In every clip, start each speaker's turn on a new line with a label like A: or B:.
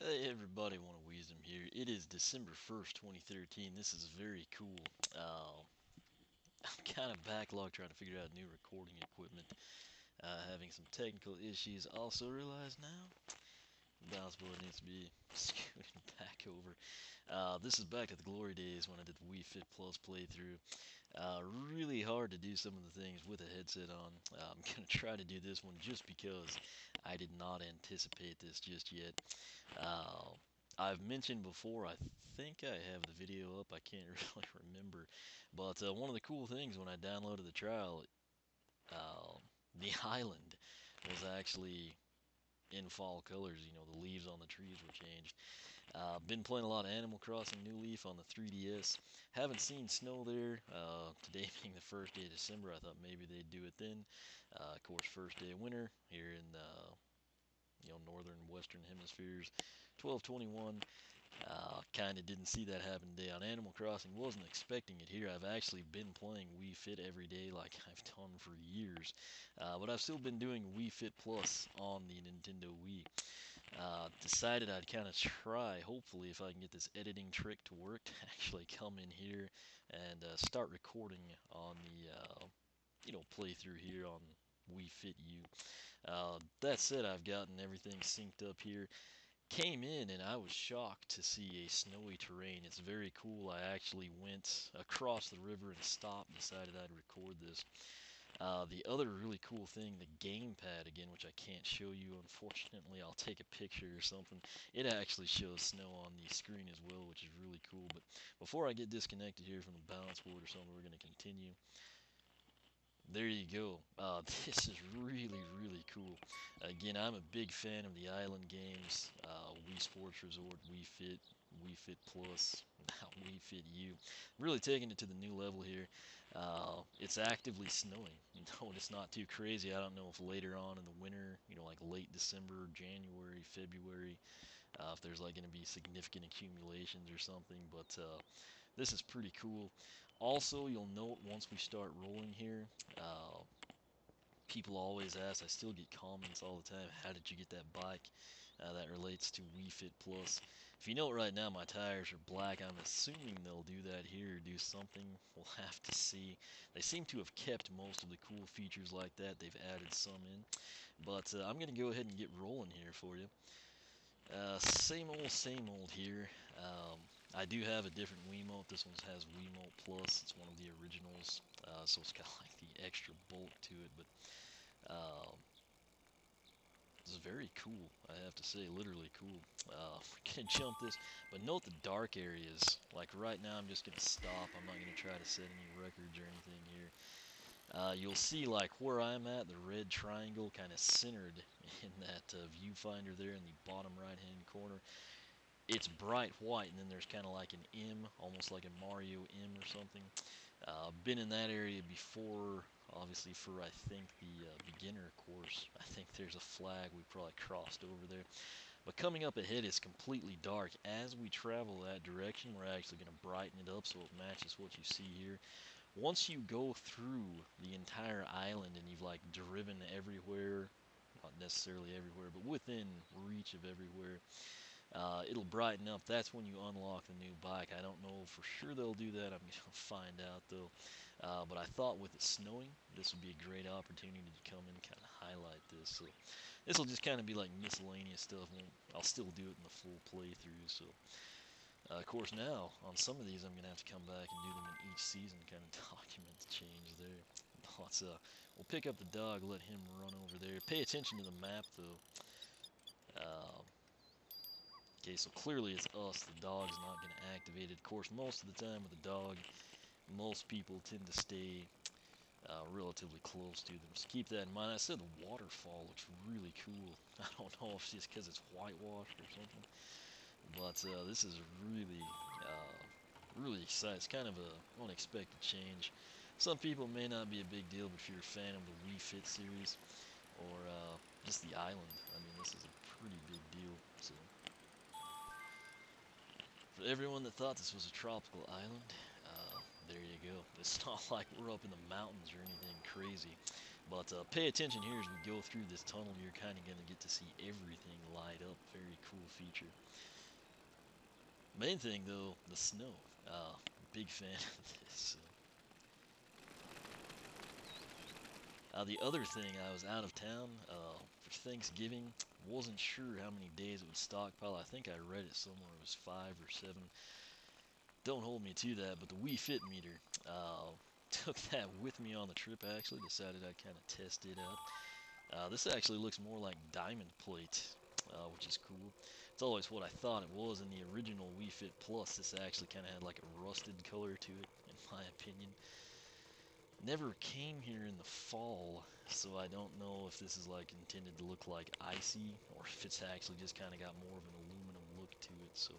A: Hey everybody, want to Wisdom here. It is December 1st, 2013. This is very cool. I'm kind of backlogged trying to figure out new recording equipment. Having some technical issues. Also realize now the bounce board needs to be scooting back over. This is back to the glory days when I did the Wii Fit Plus playthrough. Really hard to do some of the things with a headset on. I'm going to try to do this one just because I did not anticipate this just yet. Uh, I've mentioned before, I think I have the video up, I can't really remember. But one of the cool things when I downloaded the trial, uh, the island was actually in fall colors. You know, the leaves on the trees were changed. Been playing a lot of Animal Crossing New Leaf on the 3DS. Haven't seen snow there. Today being the first day of December, I thought maybe they'd do it then. Of course, first day of winter here in northern western hemispheres. 1221. Kind of didn't see that happen today on Animal Crossing. Wasn't expecting it here. I've actually been playing Wii Fit every day like I've done for years. But I've still been doing Wii Fit Plus on the Nintendo Wii. Decided I'd kind of try, hopefully, if I can get this editing trick to work, to actually come in here and start recording on the playthrough here on Wii Fit U. That said, I've gotten everything synced up here. Came in and I was shocked to see a snowy terrain. It's very cool. I actually went across the river and stopped, decided I'd record this. The other really cool thing, the gamepad again, which I can't show you, unfortunately. I'll take a picture or something. It actually shows snow on the screen as well, which is really cool. But before I get disconnected here from the balance board or something, we're going to continue. There you go. This is really cool. Again, I'm a big fan of the island games. Wii Sports Resort, Wii Fit, Wii Fit Plus, now Wii Fit U. Really taking it to the new level here. It's actively snowing. No, it's not too crazy. I don't know if later on in the winter, like late December, January, February, if there's like going to be significant accumulations or something. But this is pretty cool. Also, you'll note once we start rolling here, uh, people always ask, I still get comments all the time, how did you get that bike? That relates to Wii Fit Plus. If you note right now, my tires are black. I'm assuming they'll do that here or do something. We'll have to see. They seem to have kept most of the cool features like that. They've added some in. But I'm going to go ahead and get rolling here for you. Same old here. I do have a different Wiimote. This one has Wiimote Plus. It's one of the originals, so it's got like the extra bulk to it. But it's very cool, I have to say. Literally cool. We're gonna jump this, but note the dark areas. Like right now, I'm just gonna stop. I'm not gonna try to set any records or anything here. You'll see like where I'm at, the red triangle kind of centered in that viewfinder there in the bottom right hand corner. It's bright white, and then there's kind of like an M, almost like a Mario M or something. Been in that area before, obviously for I think the beginner course. I think there's a flag we probably crossed over there. But coming up ahead is completely dark. As we travel that direction, we're actually going to brighten it up so it matches what you see here. Once you go through the entire island and you've like driven everywhere, not necessarily everywhere, but within reach of everywhere, it'll brighten up. That's when you unlock the new bike. I don't know for sure they'll do that. I'm going to find out though. But I thought with it snowing, this would be a great opportunity to come in and kind of highlight this. So this will just kind of be like miscellaneous stuff. I'll still do it in the full playthrough. So of course, now on some of these, I'm gonna have to come back and do them in each season, kind of document the change there. But we'll pick up the dog, let him run over there. Pay attention to the map, though. Okay, so clearly it's us. The dog's not gonna activate it. Of course, most of the time with the dog, most people tend to stay relatively close to them. So keep that in mind. I said the waterfall looks really cool. I don't know if it's just because it's whitewashed or something. But this is really exciting. It's kind of a unexpected change. Some people may not be a big deal, but if you're a fan of the Wii Fit series or just the island, I mean, this is a pretty big deal. So, for everyone that thought this was a tropical island, there you go. It's not like we're up in the mountains or anything crazy. But pay attention here as we go through this tunnel. You're kind of going to get to see everything light up. Very cool feature. Main thing, though, the snow. Big fan of this. The other thing, I was out of town for Thanksgiving. Wasn't sure how many days it would stockpile. I think I read it somewhere. It was 5 or 7. Don't hold me to that, but the Wii Fit meter. Took that with me on the trip, actually. Decided I'd kind of test it out. This actually looks more like diamond plate, which is cool. It's always what I thought it was in the original Wii Fit Plus. This actually kind of had like a rusted color to it, in my opinion. Never came here in the fall, so I don't know if this is like intended to look like icy, or if it's actually just kind of got more of an aluminum look to it. So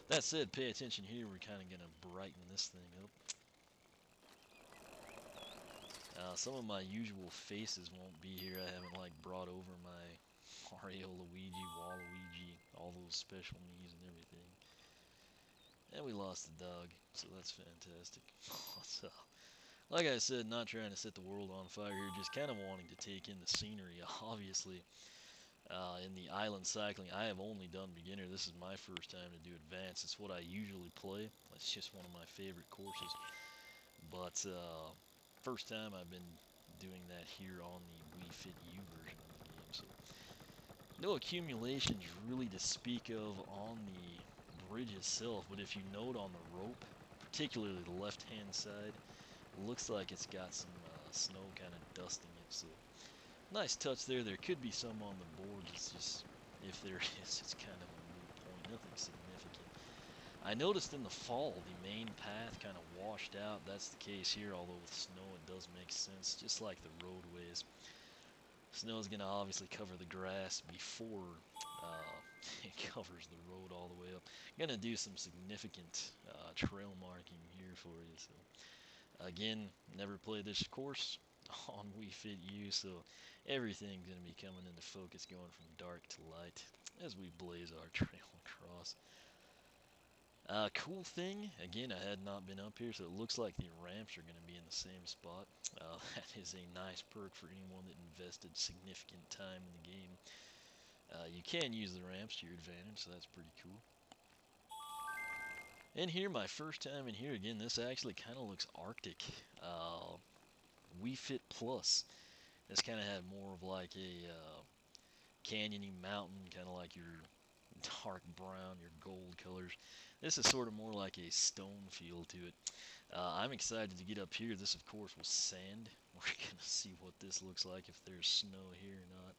A: that said, pay attention here. We're kind of going to brighten this thing up. Some of my usual faces won't be here. I haven't like brought over my Mario, Luigi, Waluigi, all those special me's and everything. And we lost the dog, so that's fantastic. So, like I said, not trying to set the world on fire here, just kind of wanting to take in the scenery. Obviously, in the island cycling, I have only done beginner. This is my first time to do advanced. It's what I usually play. It's just one of my favorite courses. But first time I've been doing that here on the Wii Fit U version of the game. So no accumulations really to speak of on the bridge itself, but if you note on the rope, particularly the left-hand side, looks like it's got some snow kind of dusting it. So nice touch there. There could be some on the board. It's just, if there is, it's kind of a moot point. Nothing significant. I noticed in the fall the main path kind of washed out. That's the case here, although with snow it does make sense, just like the roadways. Snow is going to obviously cover the grass before it covers the road all the way up. I'm going to do some significant trail marking here for you. So again, never played this course on Wii Fit U, so everything's going to be coming into focus, going from dark to light as we blaze our trail across. Cool thing, again, I had not been up here, so it looks like the ramps are going to be in the same spot. That is a nice perk for anyone that invested significant time in the game. You can use the ramps to your advantage, so that's pretty cool. And here, my first time in here, again, this actually kind of looks Arctic. Wii Fit Plus. This kind of had more of like a canyony mountain, kind of like your dark brown, your gold colors. This is sort of more like a stone feel to it. I'm excited to get up here. This, of course, was sand. We're going to see what this looks like, if there's snow here or not.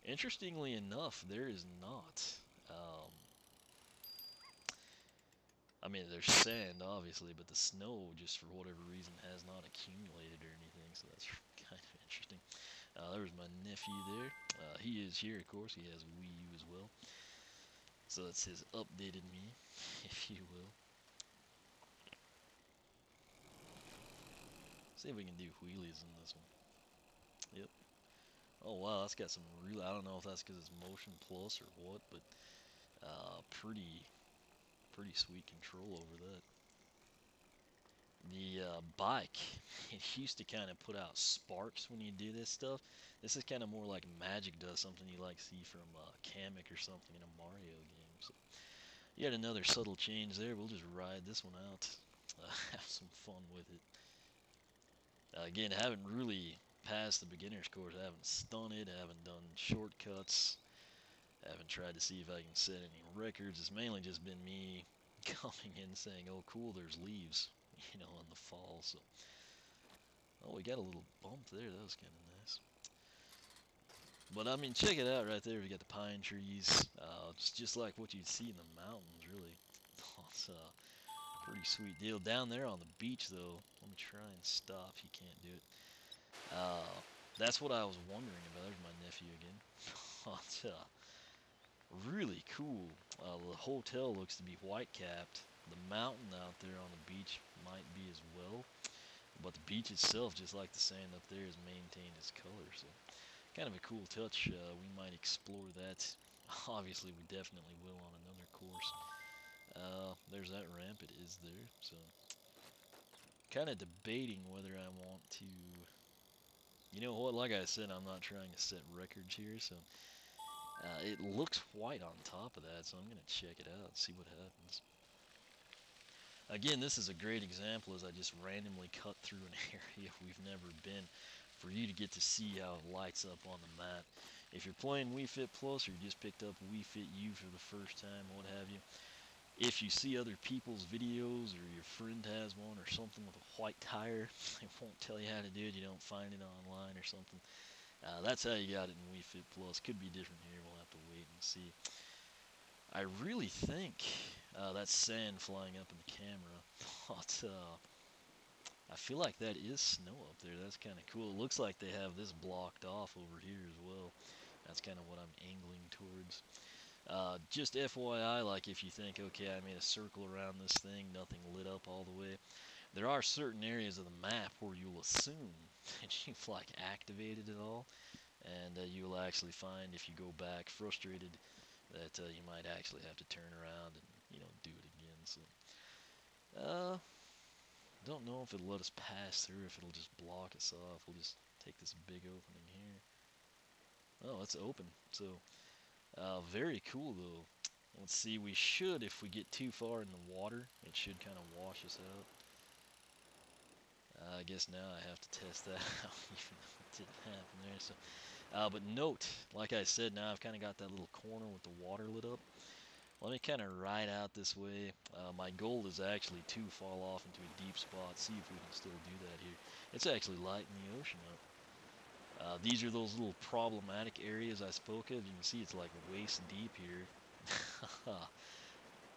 A: Interestingly enough, there is not. I mean, there's sand, obviously, but the snow, just for whatever reason, has not accumulated or anything, so that's kind of interesting. There's my nephew there. He is here, of course. He has Wii U as well. So it's his updated me, if you will. See if we can do wheelies in this one. Yep. Oh wow, that's got some real. I don't know if that's because it's motion plus or what, but pretty sweet control over that. The bike, it used to kind of put out sparks when you do this stuff. This is kind of more like Magic does, something you like see from Kamek or something in a Mario game. So yet another subtle change there. We'll just ride this one out, have some fun with it. Again, I haven't really passed the beginner's course. I haven't stunted, I haven't done shortcuts, I haven't tried to see if I can set any records. It's mainly just been me coming in saying, oh cool, there's leaves, in the fall. So, oh, we got a little bump there. That was kind of nice. But I mean, check it out right there. We got the pine trees. It's just like what you'd see in the mountains, really. It's pretty sweet deal. Down there on the beach, though, let me try and stop. You can't do it. That's what I was wondering about. There's my nephew again. It's really cool. The hotel looks to be white-capped. The mountain out there on the beach might be as well. But the beach itself, just like the sand up there, has maintained its color. So kind of a cool touch. We might explore that. Obviously, we definitely will on another course. There's that ramp. It is there. So kind of debating whether I want to You know what? Like I said, I'm not trying to set records here, so it looks white on top of that, so I'm gonna check it out and see what happens. Again, this is a great example as I just randomly cut through an area we've never been for you to get to see how it lights up on the map. If you're playing Wii Fit Plus or you just picked up Wii Fit U for the first time, what have you, if you see other people's videos or your friend has one or something with a white tire, they won't tell you how to do it, you don't find it online or something. That's how you got it in Wii Fit Plus. Could be different here, we'll have to wait and see. I really think that's sand flying up in the camera, but I feel like that is snow up there. That's kind of cool. It looks like they have this blocked off over here as well. That's kind of what I'm angling towards. Just FYI, like if you think, okay, I made a circle around this thing, nothing lit up all the way. There are certain areas of the map where you'll assume that you've like activated it all, and you'll actually find if you go back frustrated that you might actually have to turn around and do it again. So don't know if it'll let us pass through, if it'll just block us off. We'll just take this big opening here. Oh, it's open. So very cool though. Let's see, we should, if we get too far in the water, it should kind of wash us out. I guess now I have to test that out, even though it didn't happen there. So, but note, like I said, now I've kind of got that little corner with the water lit up. Let me kind of ride out this way. My goal is actually to fall off into a deep spot, see if we can still do that here. It's actually lighting the ocean up. These are those little problematic areas I spoke of. You can see it's like waist deep here.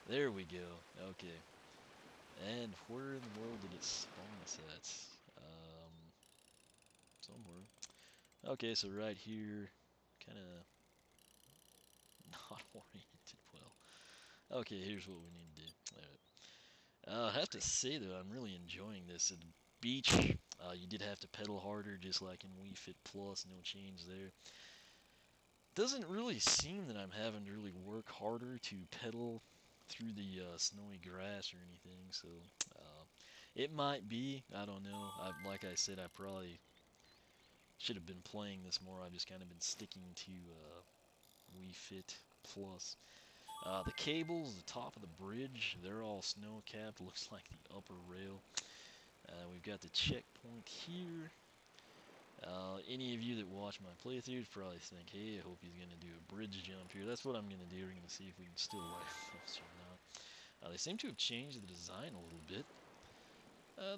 A: There we go. Okay. And where in the world did it spawn us at? Somewhere. Okay, so right here, kind of not oriented well. Okay, here's what we need to do. All right. I have to say though, I'm really enjoying this. At the beach, you did have to pedal harder, just like in Wii Fit Plus. No change there. Doesn't really seem that I'm having to really work harder to pedal through the snowy grass or anything. So it might be. I don't know. Like I said, I probably should have been playing this more. I've just kind of been sticking to Wii Fit Plus. The cables, the top of the bridge, they're all snow capped. Looks like the upper rail. We've got the checkpoint here. Any of you that watch my playthroughs probably think, hey, I hope he's going to do a bridge jump here. That's what I'm going to do. We're going to see if we can still light this or not. They seem to have changed the design a little bit.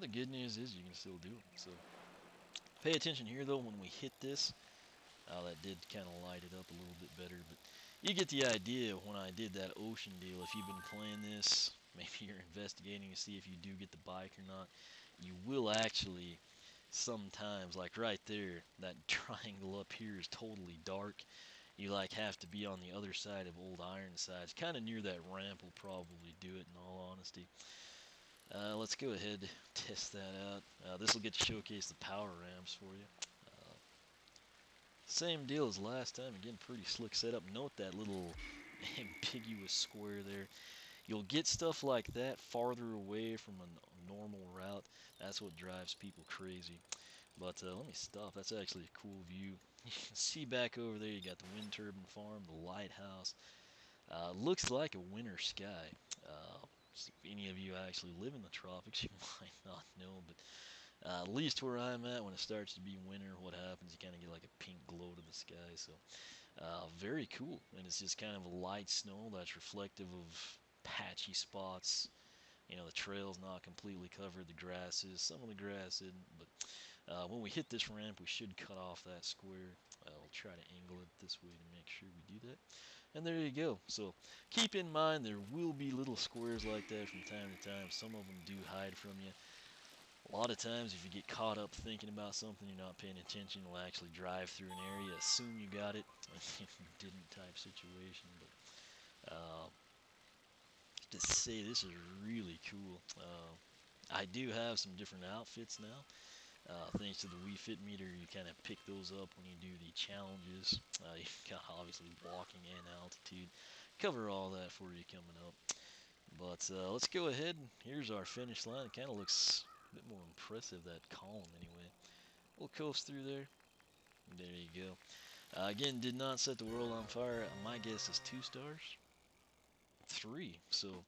A: The good news is you can still do it. So pay attention here, though, when we hit this. That did kind of light it up a little bit better, but you get the idea when I did that ocean deal. If you've been playing this, maybe you're investigating to see if you do get the bike or not, you will actually sometimes, like right there, that triangle up here is totally dark. You like have to be on the other side of Old Ironsides, kind of near that ramp will probably do it in all honesty. Let's go ahead and test that out. This will get to showcase the power ramps for you. Same deal as last time. Again, pretty slick setup. Note that little ambiguous square there. You'll get stuff like that farther away from a normal route. That's what drives people crazy. But let me stop. That's actually a cool view. You can see back over there, you got the wind turbine farm, the lighthouse. Looks like a winter sky. So if any of you actually live in the tropics, you might not know, but at least where I'm at, when it starts to be winter, what happens, you kind of get like a pink glow to the sky. So very cool. And it's just kind of a light snow that's reflective of patchy spots. The trail's not completely covered, the grass is. Some of the grass isn't, but when we hit this ramp, we should cut off that square. We'll try to angle it this way to make sure we do that. And there you go. So keep in mind there will be little squares like that from time to time. Some of them do hide from you. A lot of times if you get caught up thinking about something, you're not paying attention, you'll actually drive through an area, assume you got it, and if you didn't type situation. But to say this is really cool. I do have some different outfits now. Thanks to the Wii Fit meter, you kind of pick those up when you do the challenges. You've got obviously walking and altitude. Cover all that for you coming up. But let's go ahead. Here's our finish line. It kind of looks a bit more impressive, that column anyway. We'll coast through there. There you go. Again, did not set the world on fire. My guess is 2 stars, 3. So,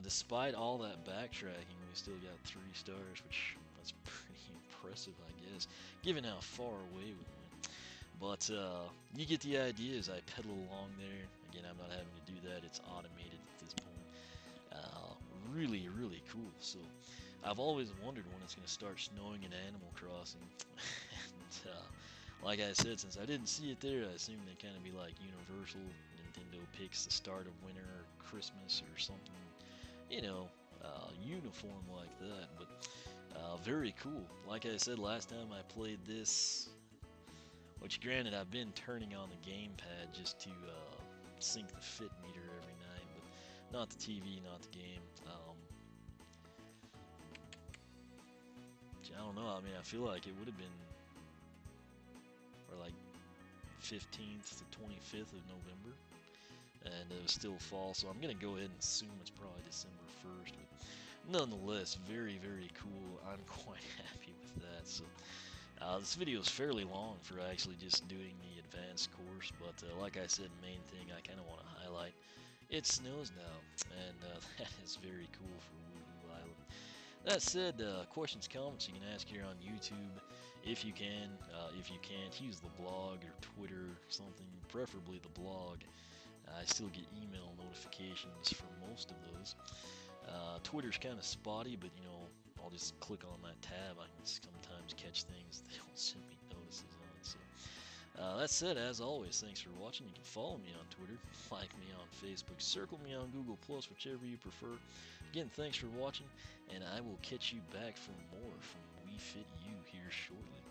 A: despite all that backtracking, we still got 3 stars, which that's pretty impressive, I guess, given how far away we went. But you get the idea as I pedal along there. Again, I'm not having to do that; it's automated at this point. Really, really cool. So, I've always wondered when it's going to start snowing in Animal Crossing. and, like I said, since I didn't see it there, I assume they kind of be like Universal. Nintendo picks the start of winter or Christmas or something, uniform like that. But very cool. Like I said last time I played this, which granted I've been turning on the gamepad just to sync the fit meter every night, but not the TV, not the game. I don't know. I mean, I feel like it would have been, or like 15th to 25th of November, and it was still fall, so I'm gonna go ahead and assume it's probably December 1st. But nonetheless, very, very cool. I'm quite happy with that. So this video is fairly long for actually just doing the advanced course, but like I said, main thing I kind of want to highlight, it snows now, and that is very cool for Woohoo Island. That said, questions, comments you can ask here on YouTube if you can. If you can't, use the blog or Twitter, something, preferably the blog. I still get email notifications for most of those. Twitter's kind of spotty, but I'll just click on that tab. I can sometimes catch things they don't send me notices on. So that said, as always, thanks for watching. You can follow me on Twitter, like me on Facebook, circle me on Google+, whichever you prefer. Again, thanks for watching, and I will catch you back for more from Wii Fit U here shortly.